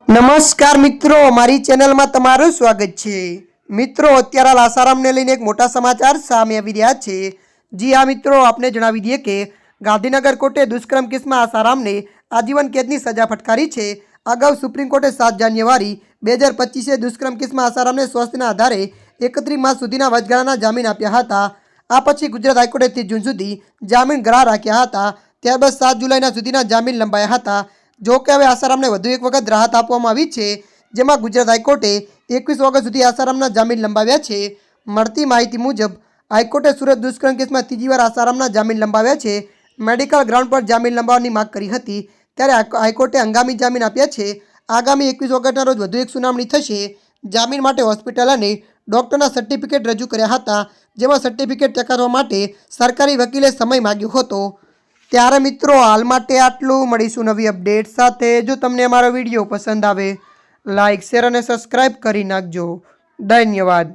નમસ્કાર મિત્રો, મારી ચેનલમાં તમારું સ્વાગત છે। મિત્રો, અત્યારે હાલ આસારામને લઈને એક મોટા સમાચાર સામે આવી રહ્યા છે। જી હા મિત્રો, આપને જણાવી દઈએ કે ગાંધીનગર કોર્ટે દુષ્કર્મ કેસમાં આસારામને આજીવન કેદની સજા ફટકારી છે। અગાઉ સુપ્રીમ કોર્ટે 7 જાન્યુઆરી 2025 દુષ્કર્મ કેસમાં આસારામને સ્વાસ્થ્યના આધારે 31 માસ સુધીના વચગાળાના જામીન આપ્યા હતા। આ પછી ગુજરાત હાઈકોર્ટે 30 જૂન સુધી જામીન ગ્રાહ્ય રાખ્યા હતા। ત્યારબાદ 7 જુલાઈના સુધીના જામીન લંબાયા હતા। જો કે હવે આસારામને વધુ એક વખત રાહત આપવામાં આવી છે, જેમાં ગુજરાત હાઈકોર્ટે 21 ઓગસ્ટ સુધી આસારામના જામીન લંબાવ્યા છે। મળતી માહિતી મુજબ હાઈકોર્ટે સુરત દુષ્કર્મ કેસમાં ત્રીજી વાર આસારામના જામીન લંબાવ્યા છે। મેડિકલ ગ્રાઉન્ડ પર જામીન લંબાવવાની માંગ કરી હતી, ત્યારે હાઈકોર્ટે હંગામી જામીન આપ્યા છે। આગામી 21 ઓગસ્ટના રોજ વધુ એક સુનાવણી થશે। જામીન માટે હોસ્પિટલ અને ડોક્ટરના સર્ટિફિકેટ રજૂ કર્યા હતા, જેમાં સર્ટિફિકેટ ચકાસવા માટે સરકારી વકીલે સમય માંગ્યો હતો। ત્યારે મિત્રો, હાલ માટે આટલું। મળીશું નવી અપડેટ સાથે। જો તમને અમારો વિડીયો પસંદ આવે, લાઇક, શેર અને સબસ્ક્રાઈબ કરી નાખજો। ધન્યવાદ।